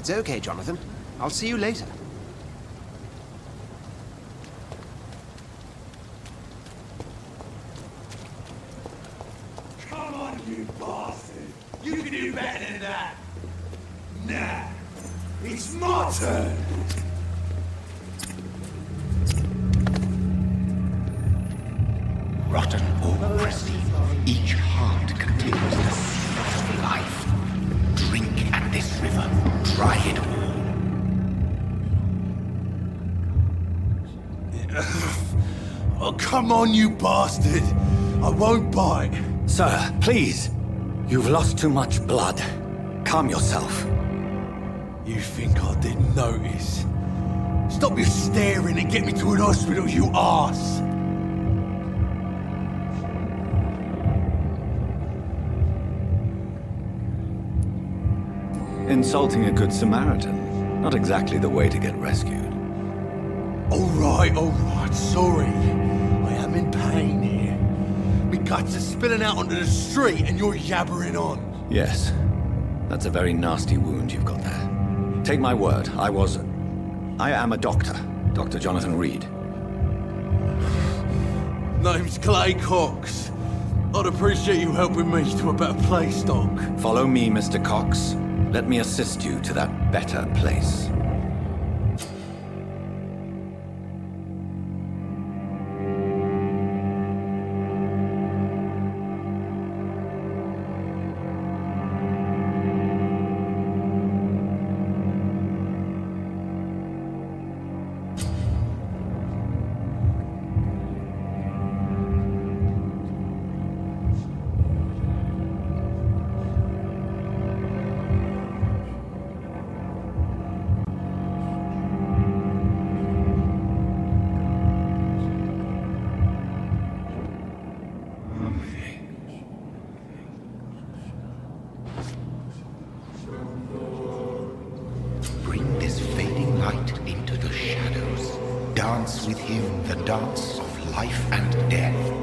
It's okay, Jonathan. I'll see you later. Come on, you bastard! You can do better than that! Nah! It's my turn! Rotten or pristine, each heart contains the seed of life. Drink at this river, try it all. Oh, come on, you bastard! I won't bite! Sir, please. You've lost too much blood. Calm yourself. You think I didn't notice? Stop your staring and get me to an hospital, you arse! Insulting a good Samaritan. Not exactly the way to get rescued. Alright, sorry. I am in pain here. My guts are spilling out onto the street and you're yabbering on. Yes. That's a very nasty wound you've got there. Take my word, I am a doctor. Dr. Jonathan Reed. Name's Clay Cox. I'd appreciate you helping me to a better place, Doc. Follow me, Mr. Cox. Let me assist you to that better place. Bring this fading light into the shadows. Dance with him the dance of life and death.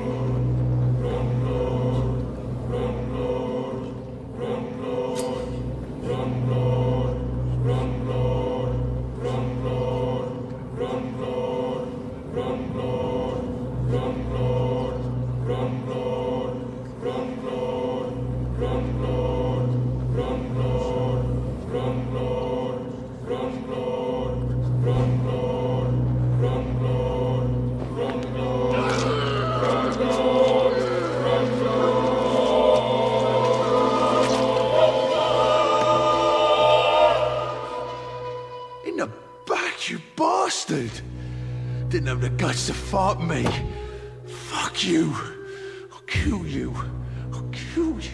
In the back, you bastard! Didn't have the guts to fight me. Fuck you. I'll kill you. I'll kill you.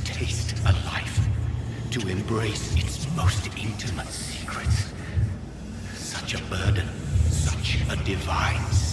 Taste a life, to embrace its most intimate secrets. Such a burden, such a divine sin.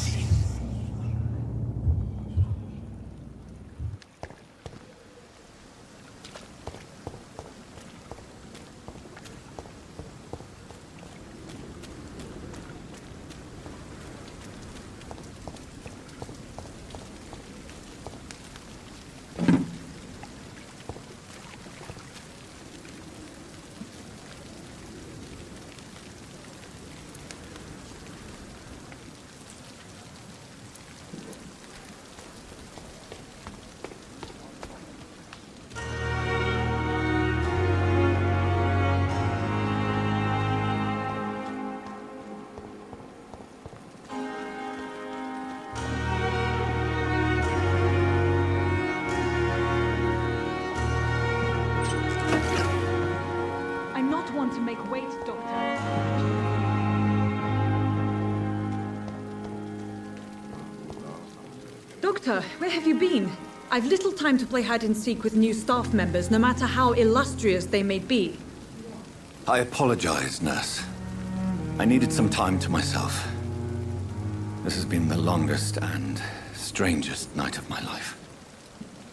Want to make weight, Doctor. Doctor, where have you been? I've little time to play hide and seek with new staff members, no matter how illustrious they may be. I apologize, nurse. I needed some time to myself. This has been the longest and strangest night of my life.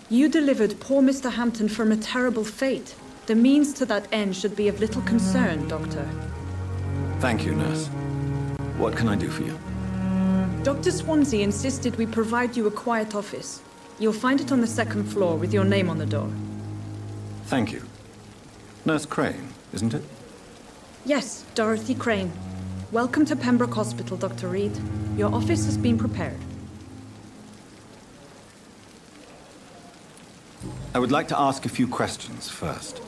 You delivered poor Mr. Hampton from a terrible fate. The means to that end should be of little concern, Doctor. Thank you, nurse. What can I do for you? Dr. Swansea insisted we provide you a quiet office. You'll find it on the second floor with your name on the door. Thank you. Nurse Crane, isn't it? Yes, Dorothy Crane. Welcome to Pembroke Hospital, Dr. Reed. Your office has been prepared. I would like to ask a few questions first.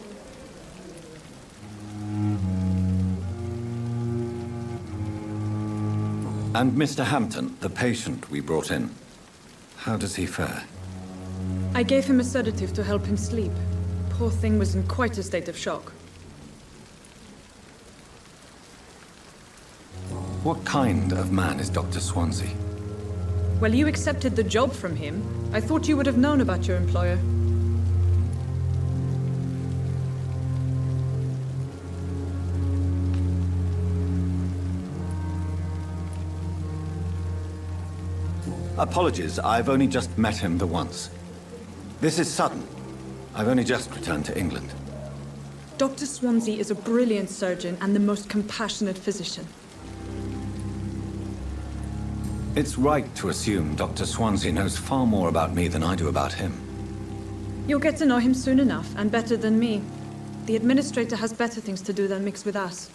And Mr. Hampton, the patient we brought in, how does he fare? I gave him a sedative to help him sleep. Poor thing was in quite a state of shock. What kind of man is Dr. Swansea? Well, you accepted the job from him. I thought you would have known about your employer. Apologies, I've only just met him the once. This is sudden. I've only just returned to England. Dr. Swansea is a brilliant surgeon and the most compassionate physician. It's right to assume Dr. Swansea knows far more about me than I do about him. You'll get to know him soon enough, and better than me. The administrator has better things to do than mix with us.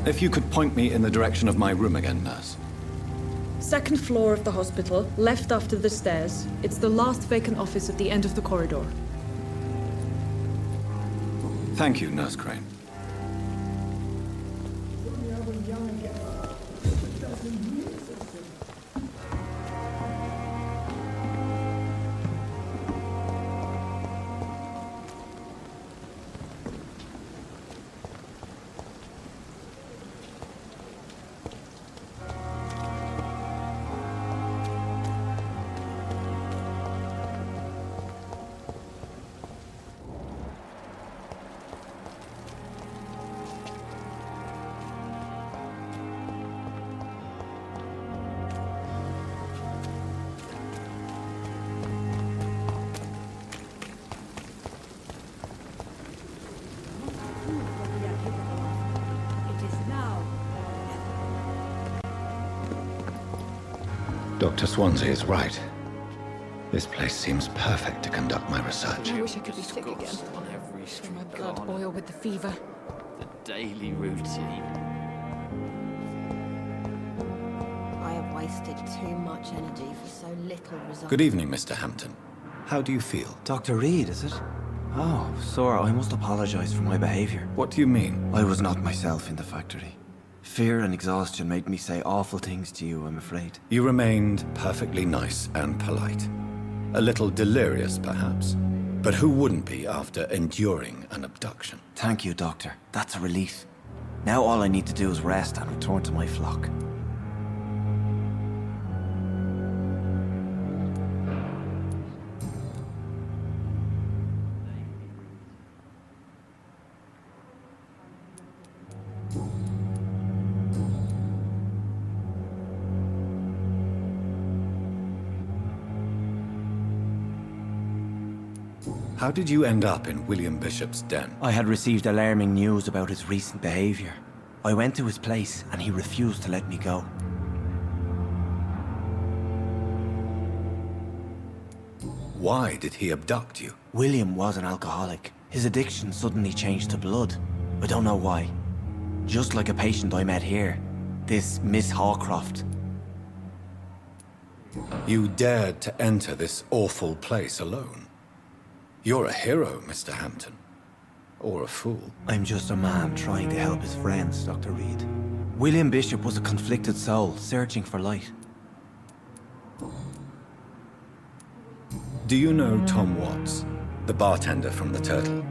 If you could point me in the direction of my room again, nurse. Second floor of the hospital, left after the stairs. It's the last vacant office at the end of the corridor. Thank you, Nurse Crane. Dr. Swansea is right. This place seems perfect to conduct my research. I wish I could be sick again. On every street My blood corner. boil with the fever. The daily routine. I have wasted too much energy for so little result. Good evening, Mr. Hampton. How do you feel? Dr. Reed, is it? Oh, sir, I must apologize for my behavior. What do you mean? I was not myself in the factory. Fear and exhaustion made me say awful things to you, I'm afraid. You remained perfectly nice and polite. A little delirious, perhaps. But who wouldn't be after enduring an abduction? Thank you, Doctor. That's a relief. Now all I need to do is rest and return to my flock. How did you end up in William Bishop's den? I had received alarming news about his recent behavior. I went to his place and he refused to let me go. Why did he abduct you? William was an alcoholic. His addiction suddenly changed to blood. I don't know why. Just like a patient I met here. This Miss Hawcroft. You dared to enter this awful place alone. You're a hero, Mr. Hampton. Or a fool. I'm just a man trying to help his friends, Dr. Reed. William Bishop was a conflicted soul, searching for light. Do you know Tom Watts, the bartender from the Turtle?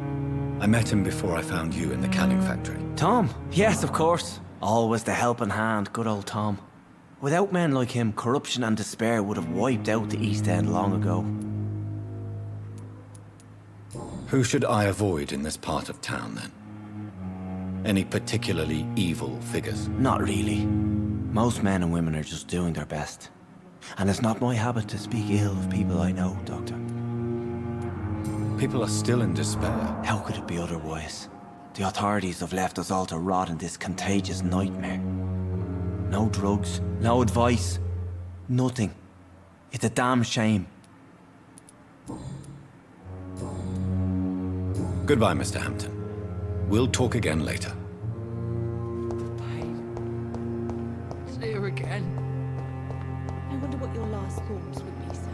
I met him before I found you in the canning factory. Tom? Yes, of course. Always the helping hand, good old Tom. Without men like him, corruption and despair would have wiped out the East End long ago. Who should I avoid in this part of town, then? Any particularly evil figures? Not really. Most men and women are just doing their best. And it's not my habit to speak ill of people I know, Doctor. People are still in despair. How could it be otherwise? The authorities have left us all to rot in this contagious nightmare. No drugs, no advice, nothing. It's a damn shame. Goodbye, Mr. Hampton. We'll talk again later. See her again. I wonder what your last thoughts would be, sir.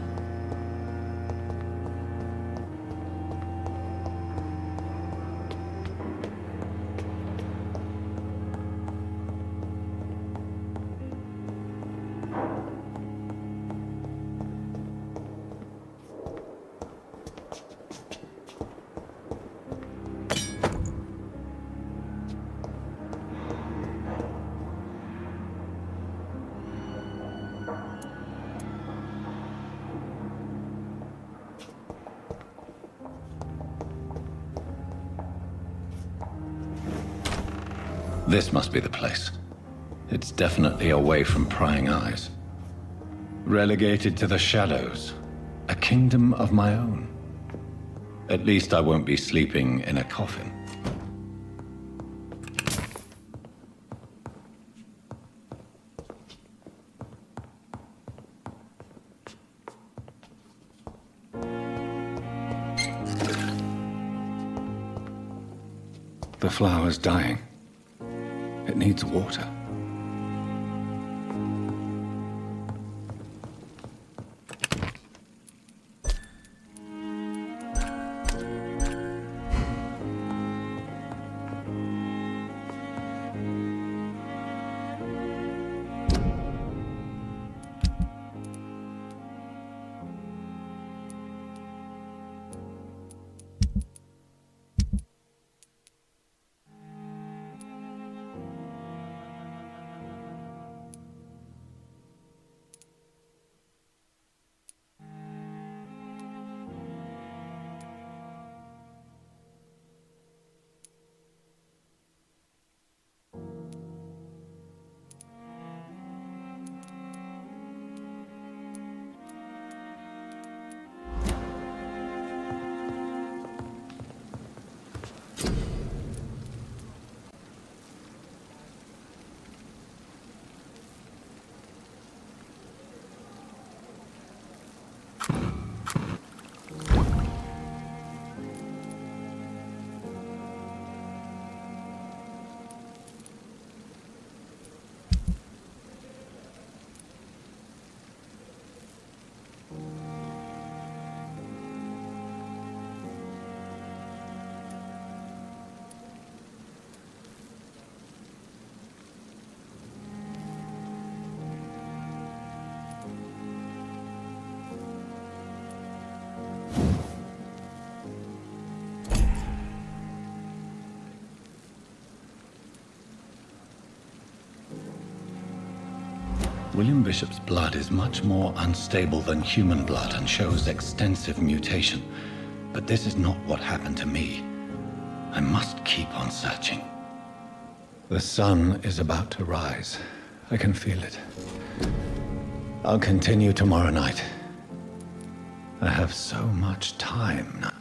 This must be the place. It's definitely away from prying eyes. Relegated to the shadows. A kingdom of my own. At least I won't be sleeping in a coffin. The flower's dying. It needs water. William Bishop's blood is much more unstable than human blood and shows extensive mutation. But this is not what happened to me. I must keep on searching. The sun is about to rise. I can feel it. I'll continue tomorrow night. I have so much time now.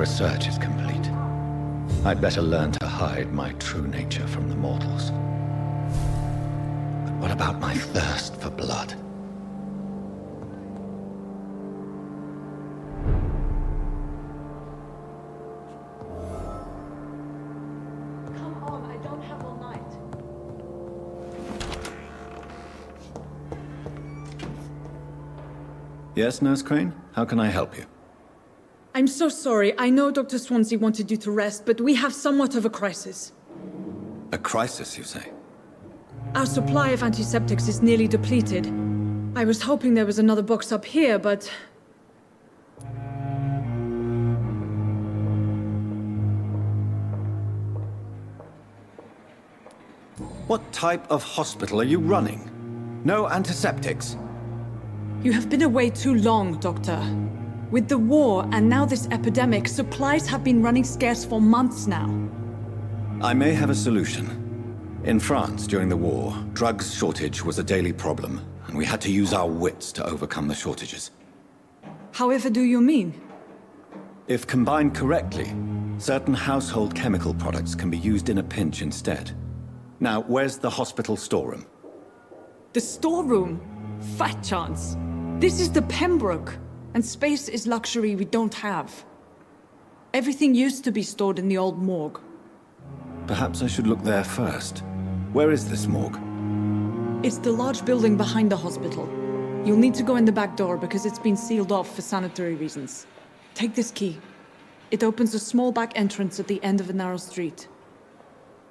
research is complete. I'd better learn to hide my true nature from the mortals. But what about my thirst for blood? Come on, I don't have all night. Yes, Nurse Crane? How can I help you? I'm so sorry. I know Dr. Swansea wanted you to rest, but we have somewhat of a crisis. A crisis, you say? Our supply of antiseptics is nearly depleted. I was hoping there was another box up here, but... What type of hospital are you running? No antiseptics? You have been away too long, Doctor. With the war and now this epidemic, supplies have been running scarce for months now. I may have a solution. In France, during the war, drugs shortage was a daily problem, and we had to use our wits to overcome the shortages. However do you mean? If combined correctly, certain household chemical products can be used in a pinch instead. Now, where's the hospital storeroom? The storeroom? Fat chance. This is the Pembroke, and space is luxury we don't have. Everything used to be stored in the old morgue. Perhaps I should look there first. Where is this morgue? It's the large building behind the hospital. You'll need to go in the back door because it's been sealed off for sanitary reasons. Take this key. It opens a small back entrance at the end of a narrow street.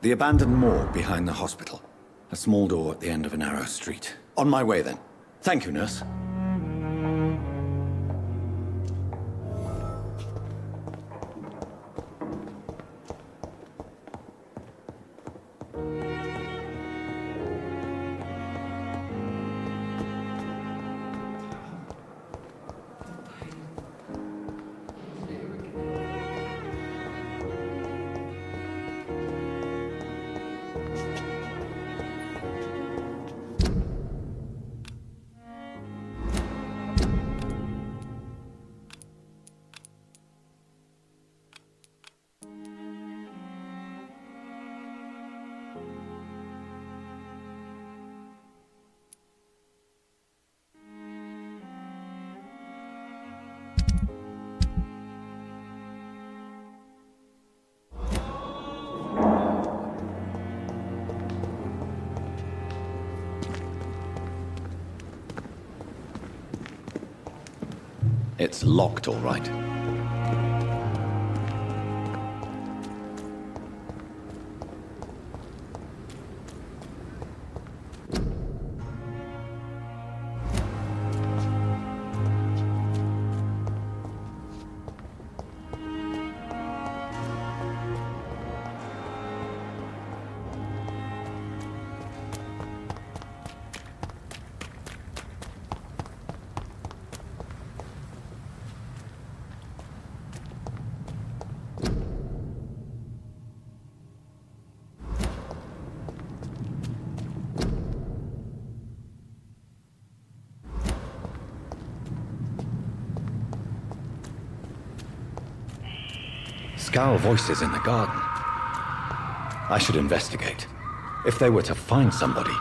The abandoned morgue behind the hospital. A small door at the end of a narrow street. On my way then. Thank you, nurse. It's locked, all right. Scowl voices in the garden. I should investigate. If they were to find somebody.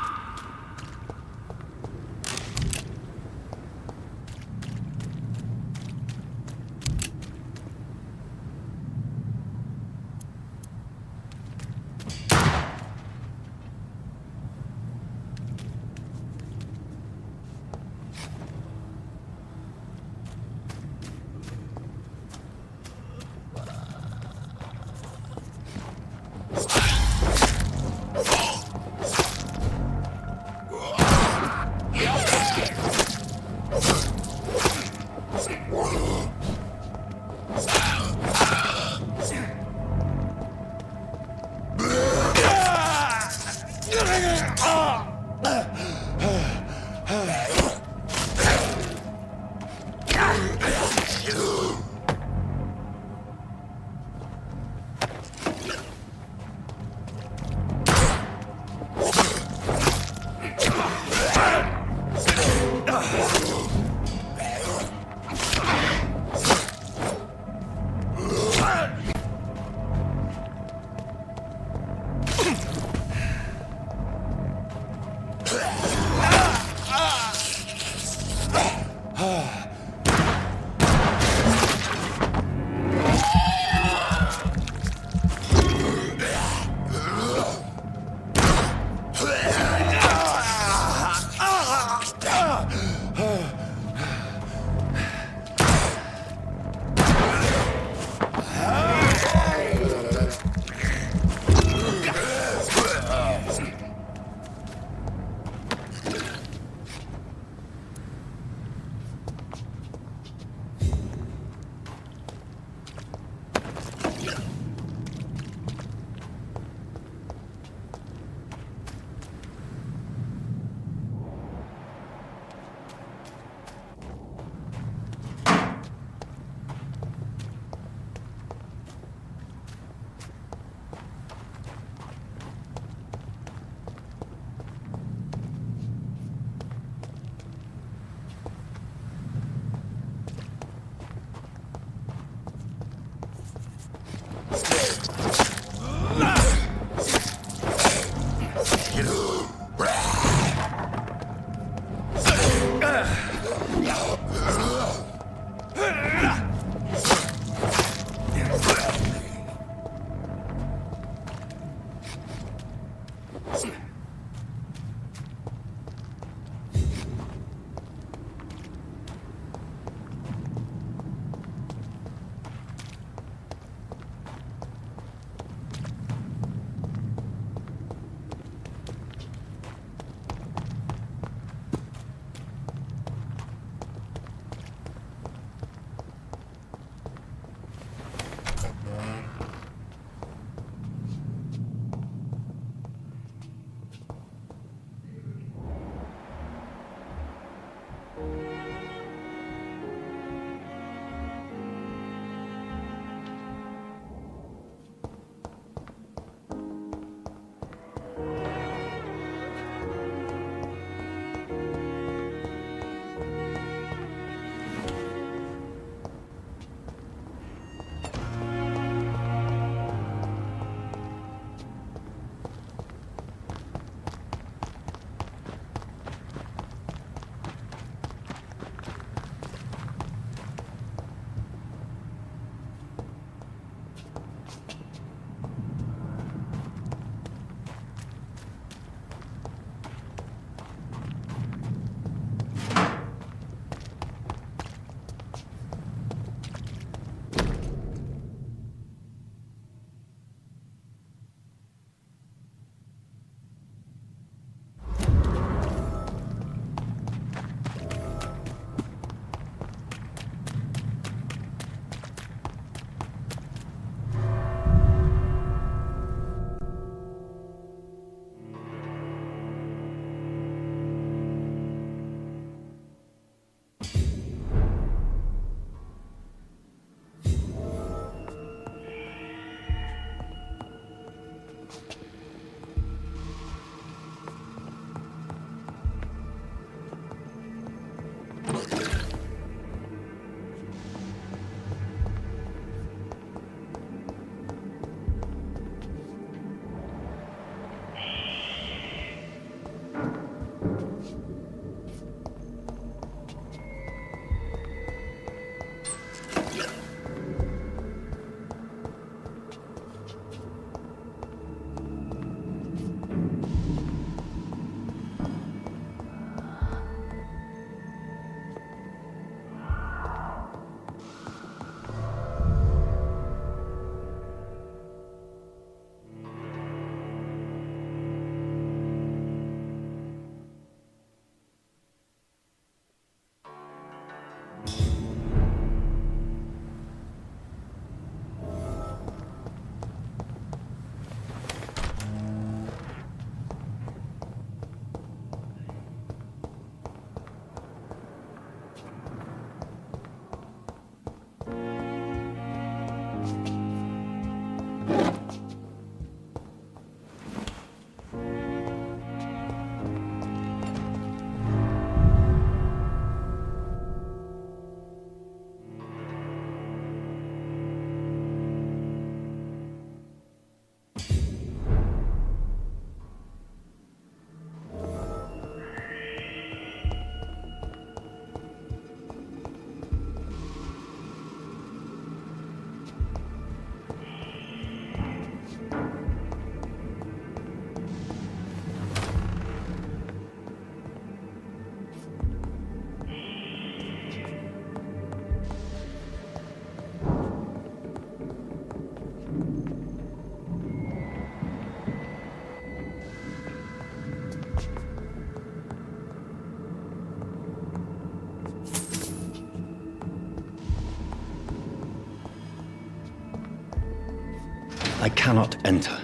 I cannot enter.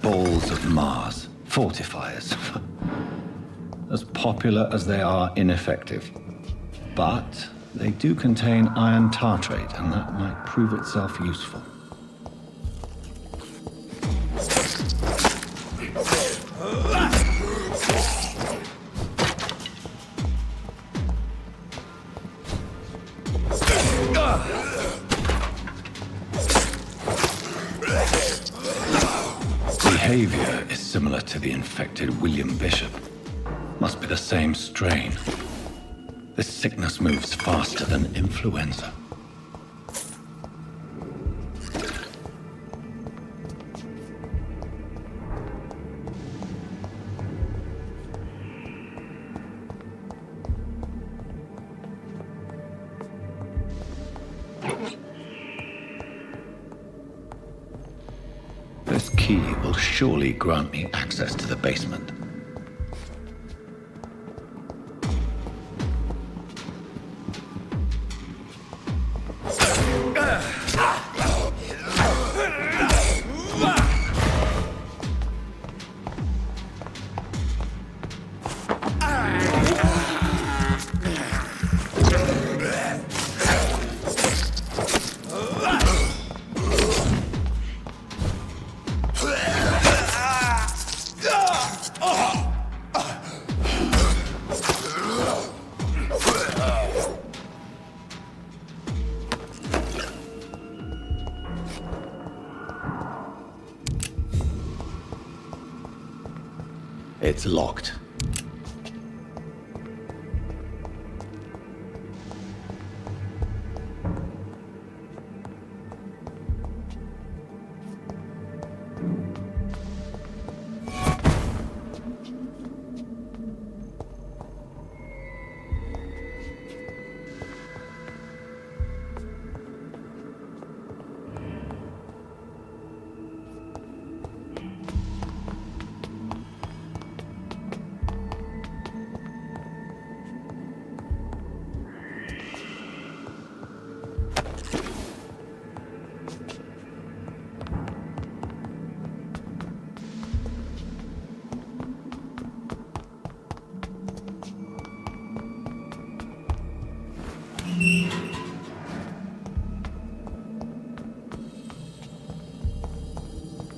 Balls of Mars. Fortifiers. As popular as they are ineffective. But they do contain iron tartrate, and that might prove itself useful. Behavior is similar to the infected William Bishop. Must be the same strain. This sickness moves faster than influenza. This key will surely grant me access to the basement. It's locked.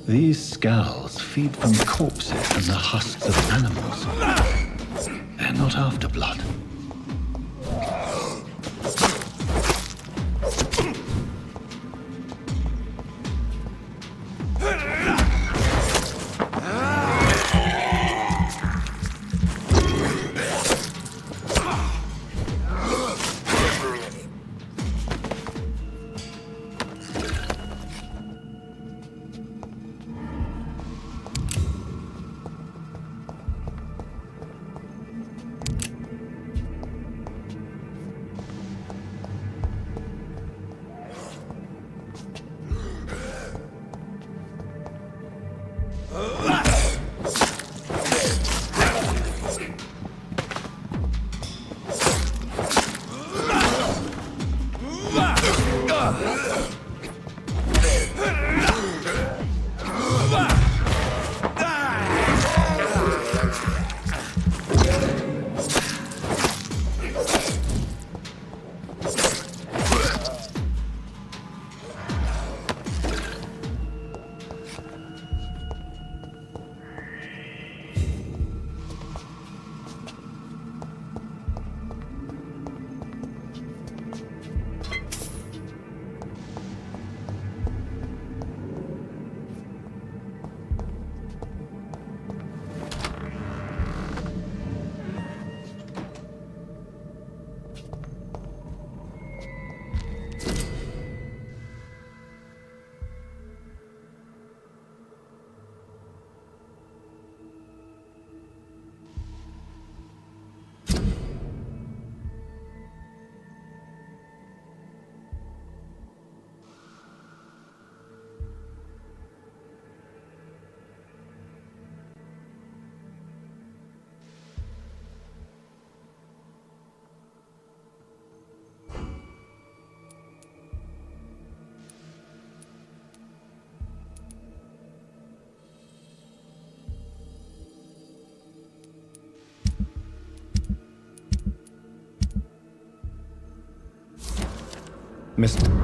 These scowls feed from corpses and the husks of animals. They're not after blood. Mr.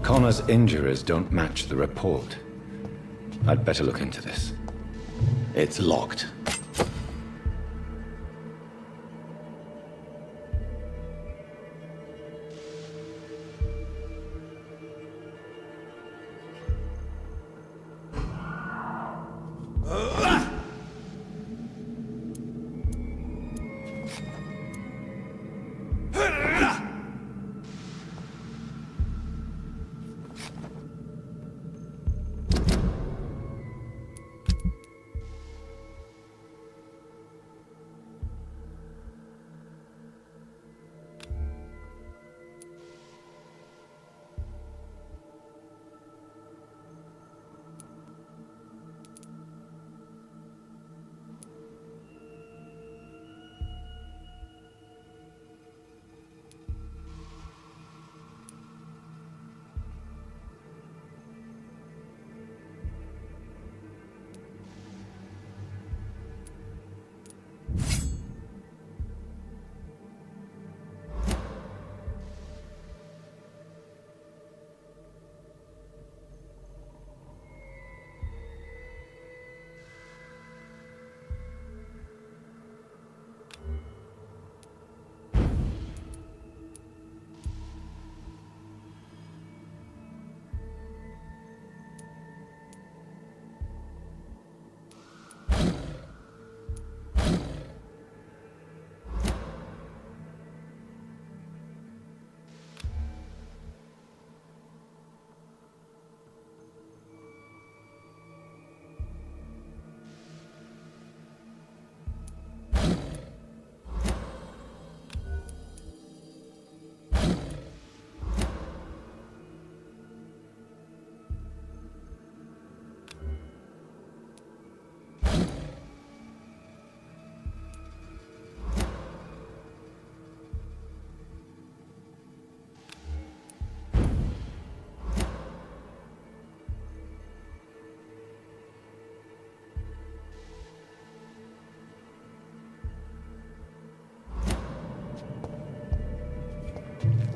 Connor's injuries don't match the report. I'd better look into this. It's locked.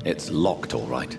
It's locked, all right.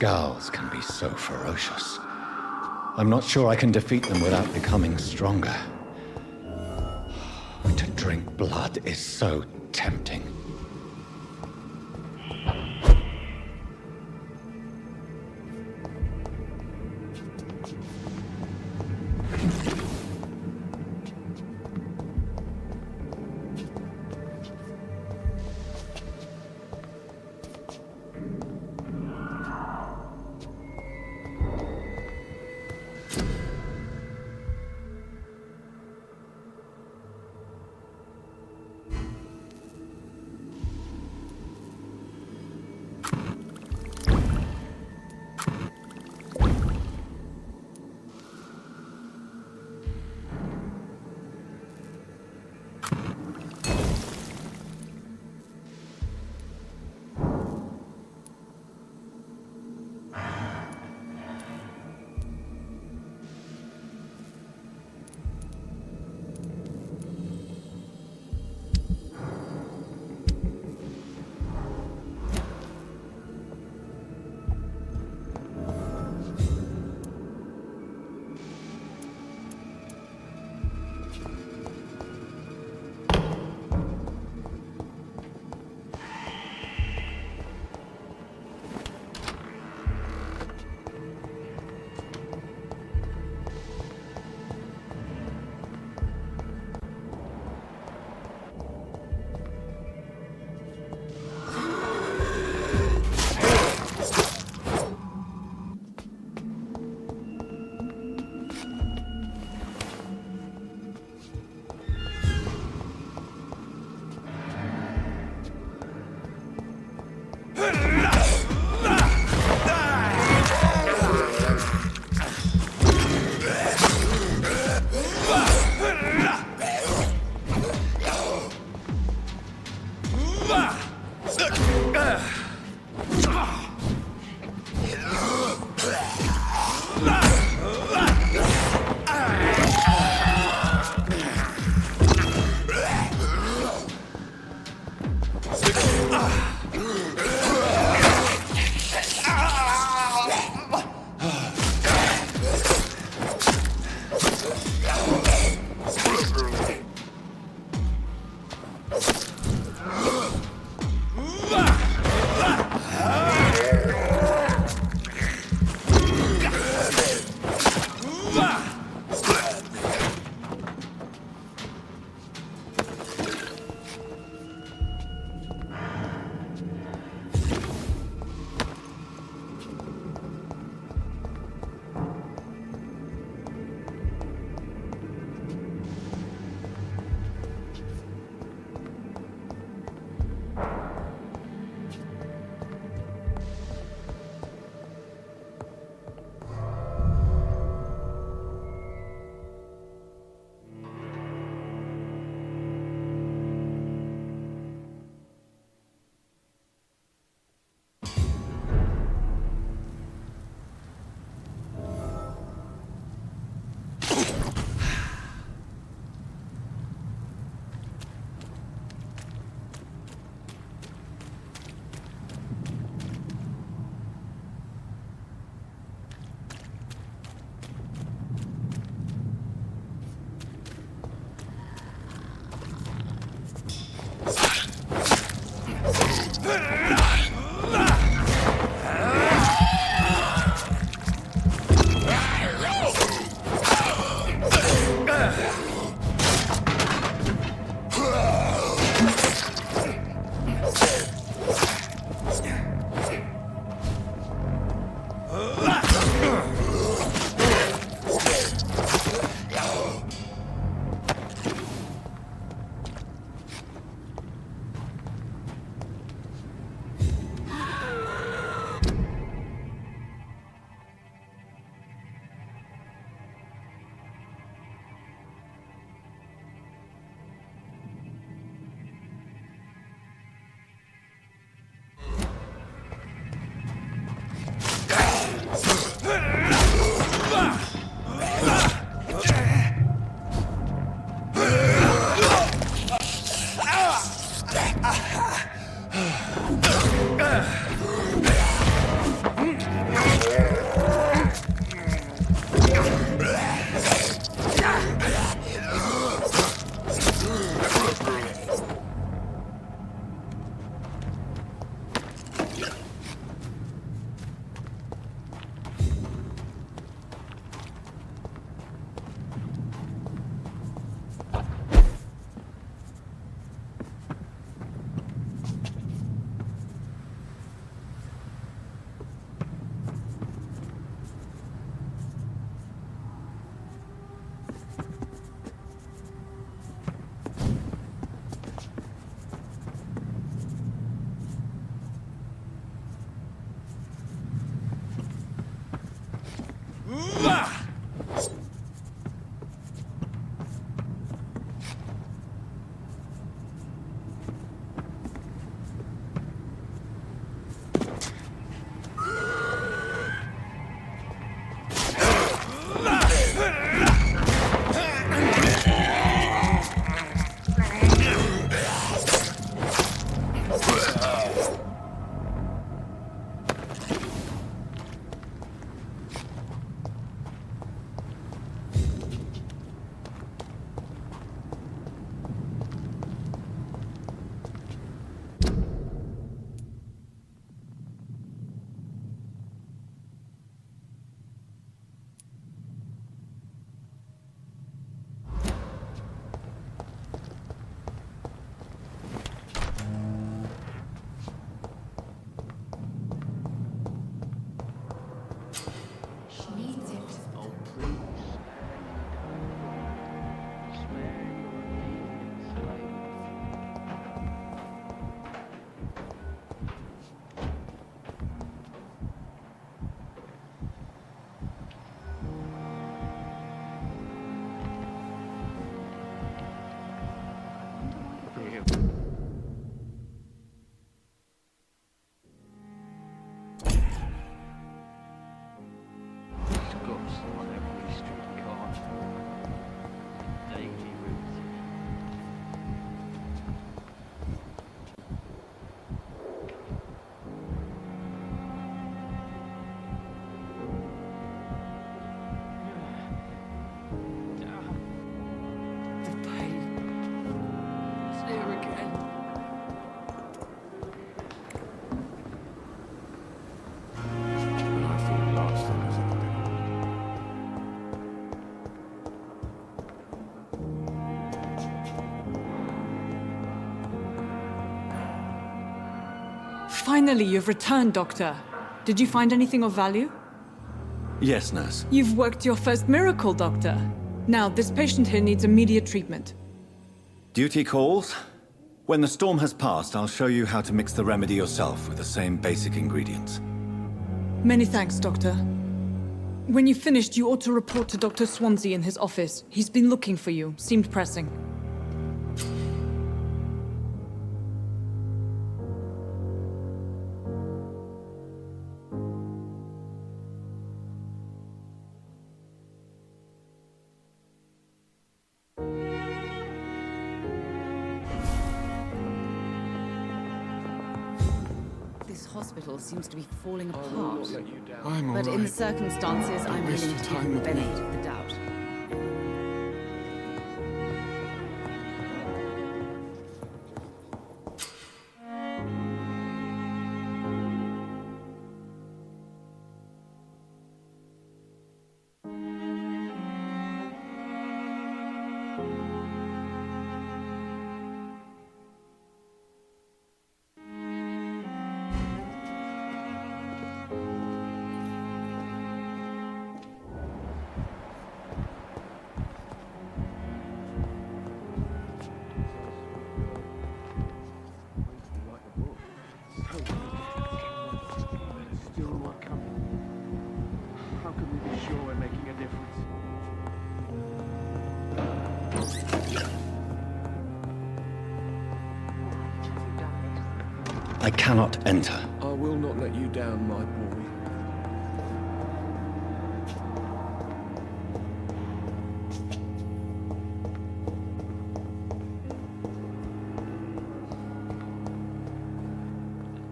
scowls can be so ferocious. I'm not sure I can defeat them without becoming stronger. To drink blood is so tempting. Finally, you've returned, Doctor. Did you find anything of value? Yes, nurse. You've worked your first miracle, Doctor. Now, this patient here needs immediate treatment. Duty calls. When the storm has passed, I'll show you how to mix the remedy yourself with the same basic ingredients. Many thanks, Doctor. When you've finished, you ought to report to Dr. Swansea in his office. He's been looking for you. Seemed pressing. This hospital seems to be falling apart. I'm all But in the right. circumstances, I'm waste willing your to give time you the with me. benefit of the doubt. Still not coming. How can we be sure we're making a difference? I cannot enter. I will not let you down, my boy.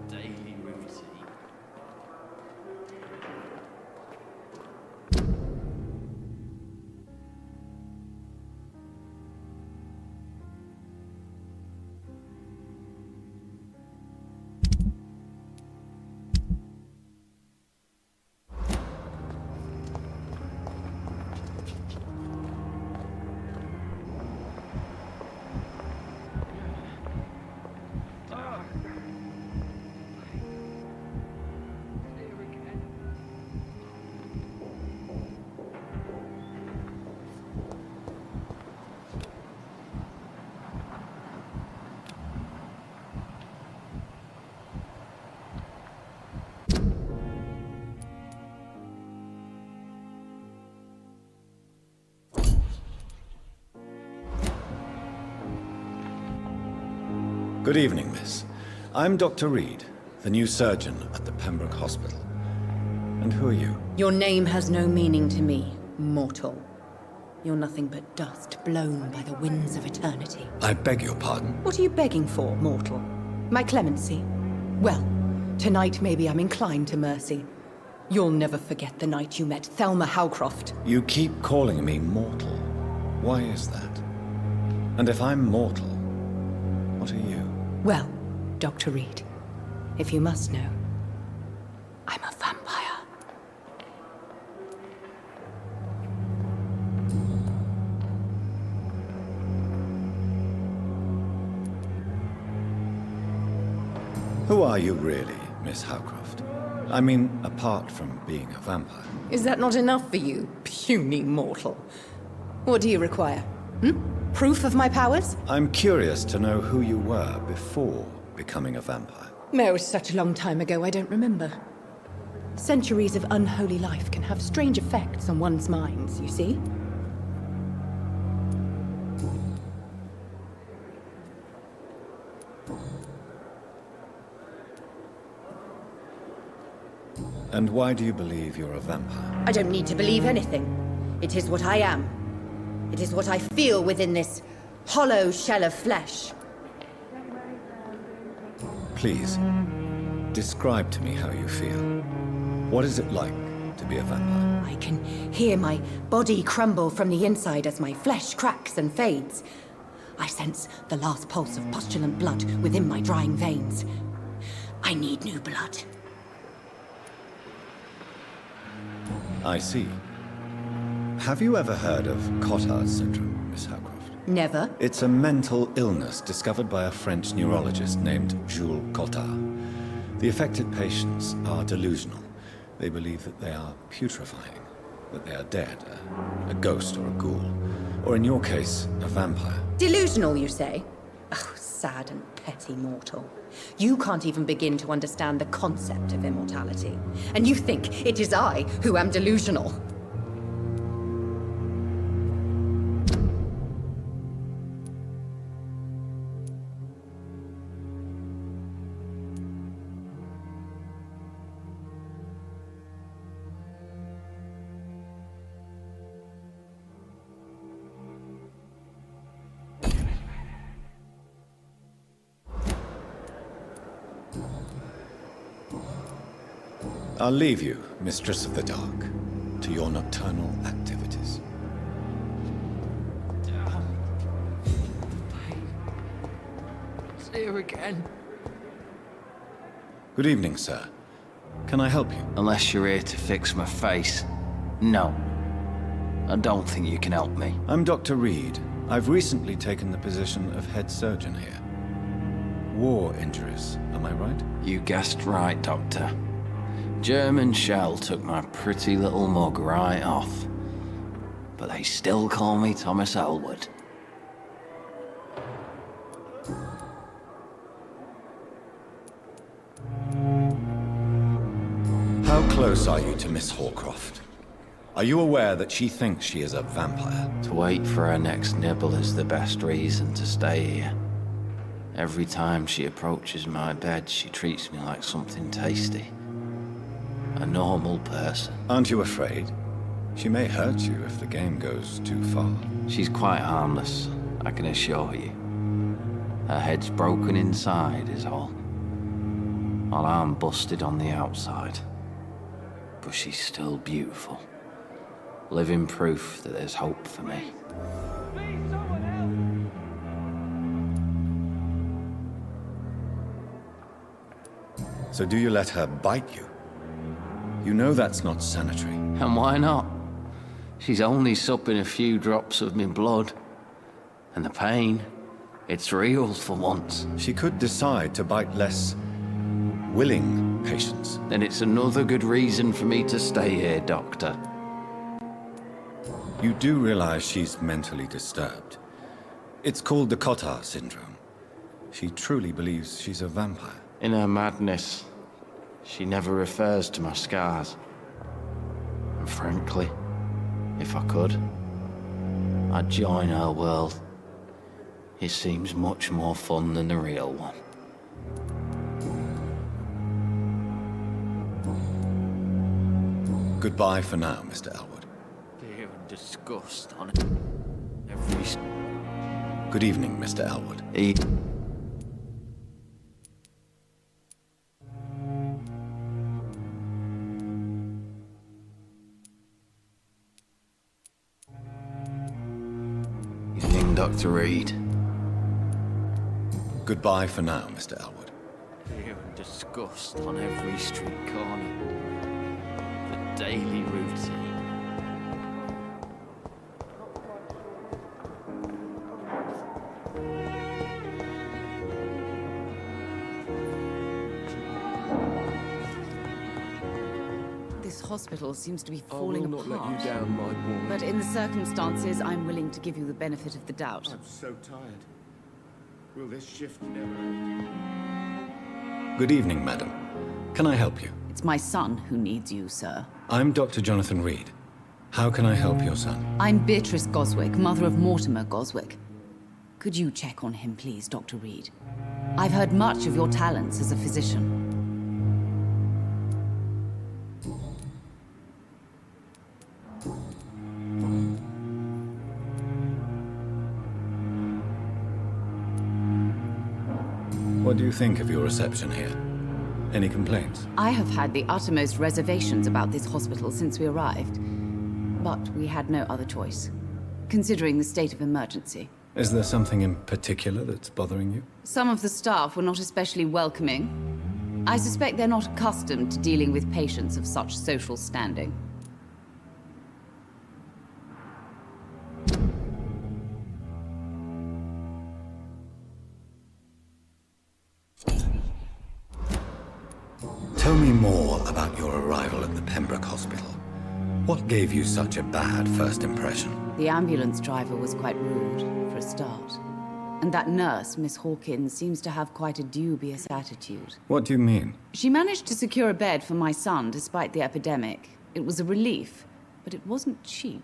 Daily routine. Good evening, miss. I'm Dr. Reed, the new surgeon at the Pembroke Hospital. And who are you? Your name has no meaning to me, mortal. You're nothing but dust blown by the winds of eternity. I beg your pardon. What are you begging for, mortal? My clemency? Well, tonight maybe I'm inclined to mercy. You'll never forget the night you met Thelma Howcroft. You keep calling me mortal. Why is that? And if I'm mortal, what are you? Well, Dr. Reed, if you must know, I'm a vampire. Who are you really, Miss Howcroft? I mean, apart from being a vampire. Is that not enough for you, puny mortal? What do you require? Proof of my powers? I'm curious to know who you were before becoming a vampire. No, it was such a long time ago, I don't remember. Centuries of unholy life can have strange effects on one's minds, you see? And why do you believe you're a vampire? I don't need to believe anything. It is what I am. It is what I feel within this hollow shell of flesh. Please, describe to me how you feel. What is it like to be a vampire? I can hear my body crumble from the inside as my flesh cracks and fades. I sense the last pulse of postulant blood within my drying veins. I need new blood. I see. Have you ever heard of Cotard syndrome, Miss Howcroft? Never. It's a mental illness discovered by a French neurologist named Jules Cotard. The affected patients are delusional. They believe that they are putrefying, that they are dead, a ghost or a ghoul, or in your case, a vampire. Delusional, you say? Oh, sad and petty mortal. You can't even begin to understand the concept of immortality. And you think it is I who am delusional. I'll leave you, Mistress of the Dark, to your nocturnal activities. It's here again. Good evening, sir. Can I help you? Unless you're here to fix my face. No. I don't think you can help me. I'm Dr. Reed. I've recently taken the position of head surgeon here. War injuries, am I right? You guessed right, Doctor. German shell took my pretty little mug right off. But they still call me Thomas Elwood. How close are you to Miss Hawcroft? Are you aware that she thinks she is a vampire? To wait for her next nibble is the best reason to stay here. Every time she approaches my bed, she treats me like something tasty. A normal person. Aren't you afraid? She may hurt you if the game goes too far. She's quite harmless, I can assure you. Her head's broken inside is all. While I'm busted on the outside. But she's still beautiful. Living proof that there's hope for me. So do you let her bite you? You know that's not sanitary. And why not? She's only supping a few drops of me blood. And the pain, it's real for once. She could decide to bite less willing patients. Then it's another good reason for me to stay here, Doctor. You do realize she's mentally disturbed. It's called the Cotard syndrome. She truly believes she's a vampire. In her madness, she never refers to my scars. And frankly, if I could, I'd join her world. It seems much more fun than the real one. Goodbye for now, Mr. Elwood. Fear and disgust on every... Good evening, Mr. Elwood. Dr. Reed. Goodbye for now, Mr. Elwood. Fear and disgust on every street corner. The daily routine. This hospital seems to be I falling will not apart. let you down, my boy. But in the circumstances, I'm willing to give you the benefit of the doubt. I'm so tired. Will this shift never end? Good evening, madam. Can I help you? It's my son who needs you, sir. I'm Dr. Jonathan Reed. How can I help your son? I'm Beatrice Goswick, mother of Mortimer Goswick. Could you check on him, please, Dr. Reed? I've heard much of your talents as a physician. What do you think of your reception here? Any complaints? I have had the uttermost reservations about this hospital since we arrived. But we had no other choice, considering the state of emergency. Is there something in particular that's bothering you? Some of the staff were not especially welcoming. I suspect they're not accustomed to dealing with patients of such social standing. Tell me more about your arrival at the Pembroke Hospital. What gave you such a bad first impression? The ambulance driver was quite rude, for a start. And that nurse, Miss Hawkins, seems to have quite a dubious attitude. What do you mean? She managed to secure a bed for my son despite the epidemic. It was a relief, but it wasn't cheap.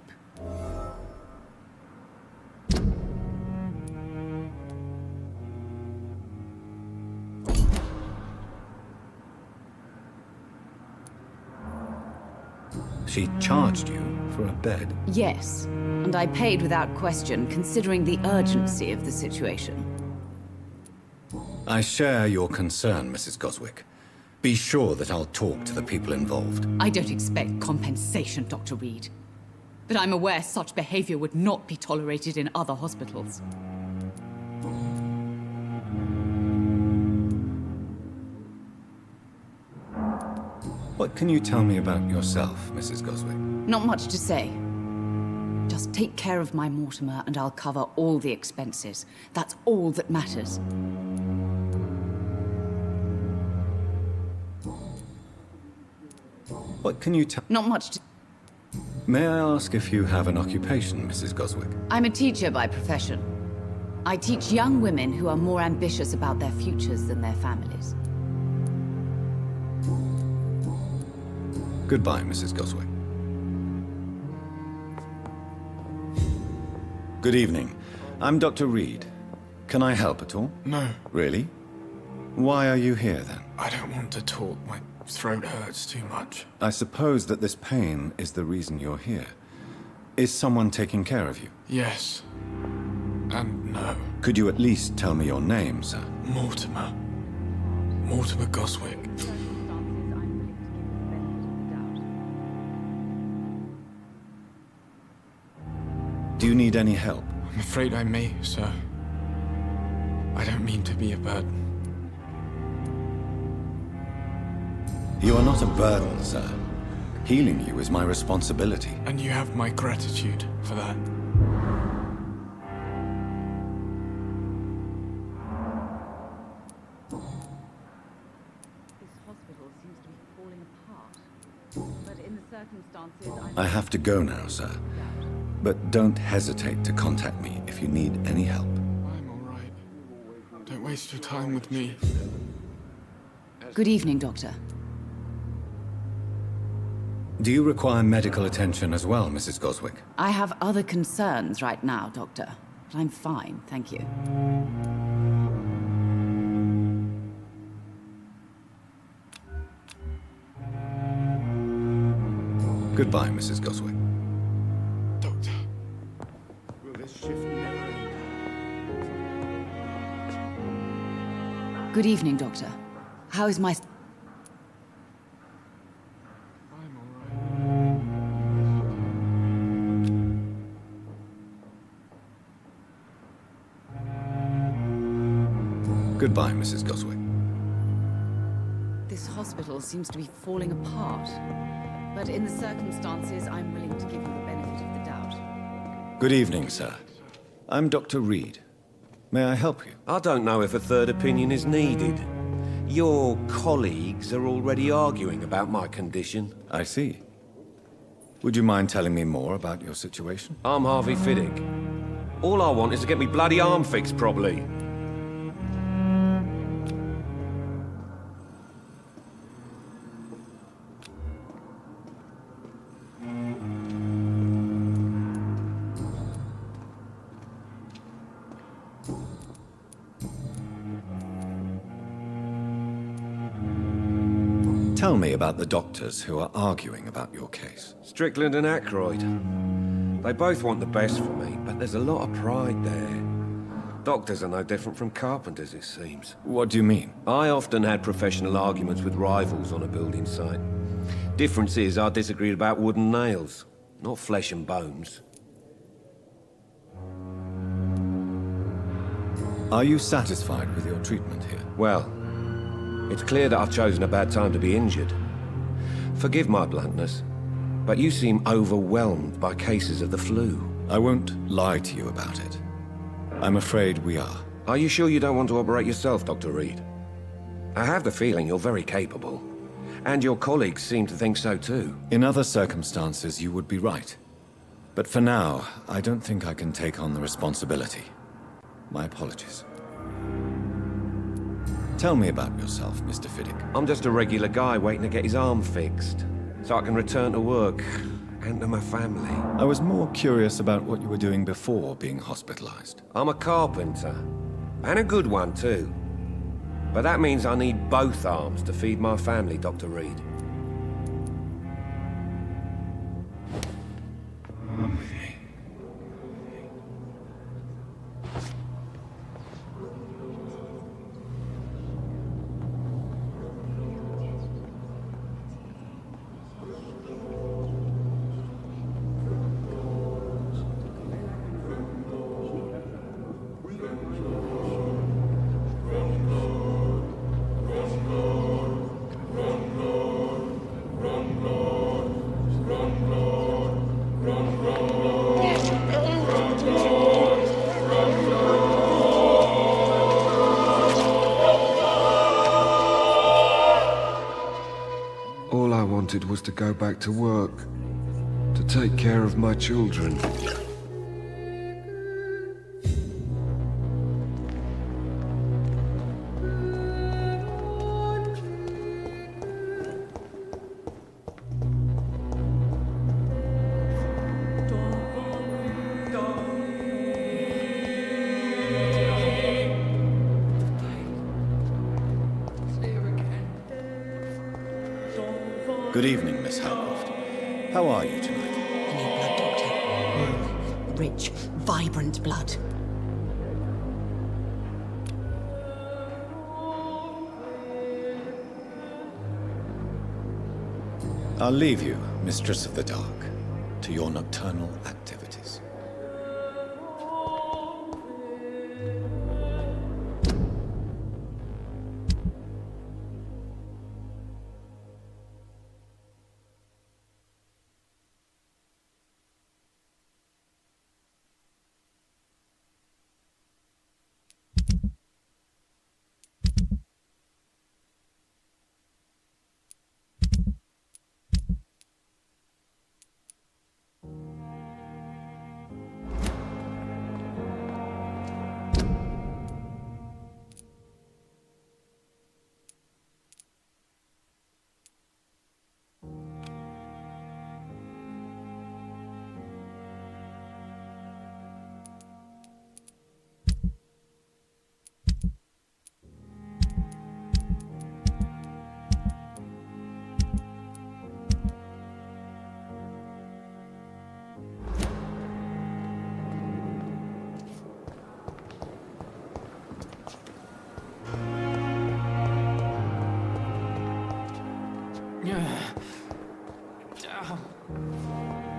She charged you for a bed? Yes, and I paid without question, considering the urgency of the situation. I share your concern, Mrs. Goswick. Be sure that I'll talk to the people involved. I don't expect compensation, Dr. Reed. But I'm aware such behavior would not be tolerated in other hospitals. What can you tell me about yourself, Mrs. Goswick? Not much to say. Just take care of my Mortimer and I'll cover all the expenses. That's all that matters. What can you tell... Not much to... May I ask if you have an occupation, Mrs. Goswick? I'm a teacher by profession. I teach young women who are more ambitious about their futures than their families. Goodbye, Mrs. Goswick. Good evening. I'm Dr. Reed. Can I help at all? No, Really? Why are you here, then? I don't want to talk. My throat hurts too much. I suppose that this pain is the reason you're here. Is someone taking care of you? Yes. And no. Could you at least tell me your name, sir? Mortimer. Mortimer Goswick. Do you need any help? I'm afraid I may, sir. I don't mean to be a burden. You are not a burden, sir. Healing you is my responsibility. And you have my gratitude for that. This hospital seems to be falling apart. But in the circumstances, I have to go now, sir. But don't hesitate to contact me if you need any help. I'm all right. Don't waste your time with me. Good evening, Doctor. Do you require medical attention as well, Mrs. Goswick? I have other concerns right now, Doctor. But I'm fine, thank you. Goodbye, Mrs. Goswick. Doctor. Will this shift never end? Good evening, Doctor. How is my... I'm all right. Goodbye, Mrs. Goswick. This hospital seems to be falling apart. But in the circumstances, I'm willing to give you the benefit of the doubt. Good evening, sir. I'm Dr. Reed. May I help you? I don't know if a third opinion is needed. Your colleagues are already arguing about my condition. I see. Would you mind telling me more about your situation? I'm Harvey Fiddick. All I want is to get me bloody arm fixed properly. Tell me about the doctors who are arguing about your case. Strickland and Aykroyd. They both want the best for me, but there's a lot of pride there. Doctors are no different from carpenters, it seems. What do you mean? I often had professional arguments with rivals on a building site. Difference is, I disagreed about wooden nails, not flesh and bones. Are you satisfied with your treatment here? Well, it's clear that I've chosen a bad time to be injured. Forgive my bluntness, but you seem overwhelmed by cases of the flu. I won't lie to you about it. I'm afraid we are. Are you sure you don't want to operate yourself, Dr. Reed? I have the feeling you're very capable. And your colleagues seem to think so too. In other circumstances, you would be right. But for now, I don't think I can take on the responsibility. My apologies. Tell me about yourself, Mr. Fiddick. I'm just a regular guy waiting to get his arm fixed, so I can return to work and to my family. I was more curious about what you were doing before being hospitalized. I'm a carpenter, and a good one too. But that means I need both arms to feed my family, Dr. Reed. All I wanted was to go back to work, to take care of my children. Good evening, Miss Howcroft. How are you tonight? I need blood, Doctor. Warm, rich, vibrant blood. I'll leave you, Mistress of the Dark, to your nocturnal activities.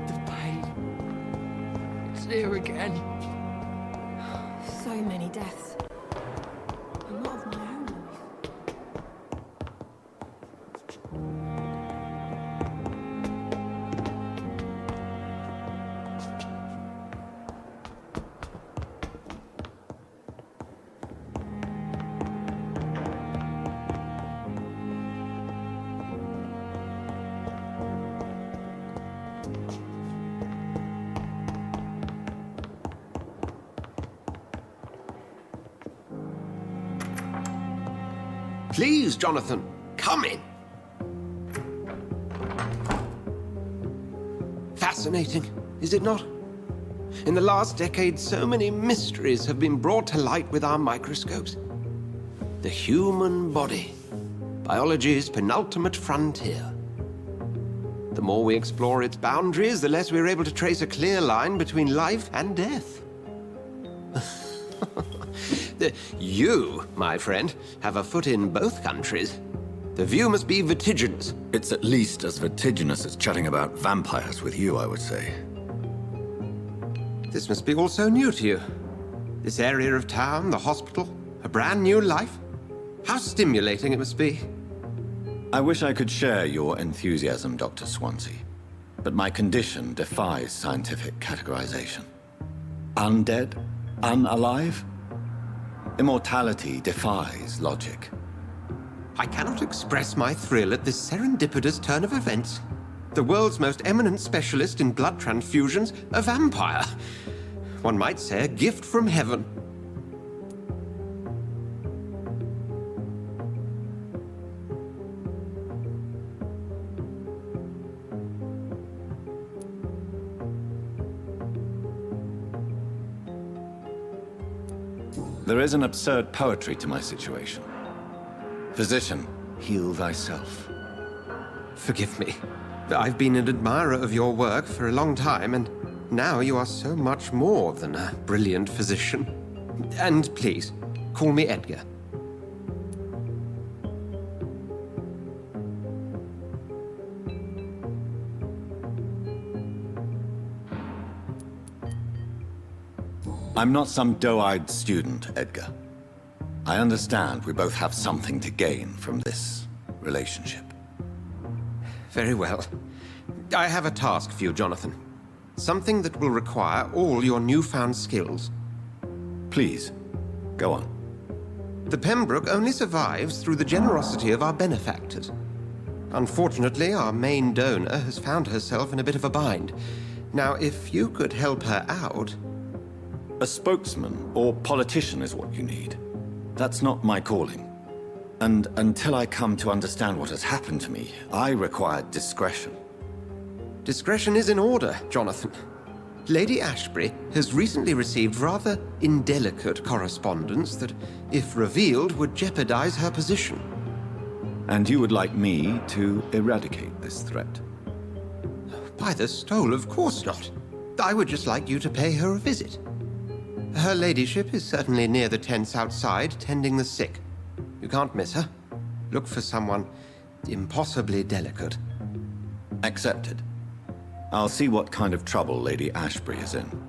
The pain. It's there again. So many deaths. And not of my Please, Jonathan, come in. Fascinating, is it not? In the last decade, so many mysteries have been brought to light with our microscopes. The human body, biology's penultimate frontier. The more we explore its boundaries, the less we're able to trace a clear line between life and death. You, my friend, have a foot in both countries. The view must be vertiginous. It's at least as vertiginous as chatting about vampires with you, I would say. This must be all so new to you. This area of town, the hospital, a brand new life. How stimulating it must be. I wish I could share your enthusiasm, Dr. Swansea, but my condition defies scientific categorization. Undead? Unalive? Immortality defies logic. I cannot express my thrill at this serendipitous turn of events. The world's most eminent specialist in blood transfusions, a vampire. One might say a gift from heaven. There is an absurd poetry to my situation. Physician, heal thyself. Forgive me. I've been an admirer of your work for a long time, and now you are so much more than a brilliant physician. And please, call me Edgar. I'm not some doe-eyed student, Edgar. I understand we both have something to gain from this relationship. Very well. I have a task for you, Jonathan. Something that will require all your newfound skills. Please, go on. The Pembroke only survives through the generosity of our benefactors. Unfortunately, our main donor has found herself in a bit of a bind. Now, if you could help her out... A spokesman or politician is what you need. That's not my calling. And until I come to understand what has happened to me, I require discretion. Discretion is in order, Jonathan. Lady Ashbury has recently received rather indelicate correspondence that, if revealed, would jeopardize her position. And you would like me to eradicate this threat? By the stole, of course not. I would just like you to pay her a visit. Her ladyship is certainly near the tents outside, tending the sick. You can't miss her. Look for someone impossibly delicate. Accepted. I'll see what kind of trouble Lady Ashbury is in.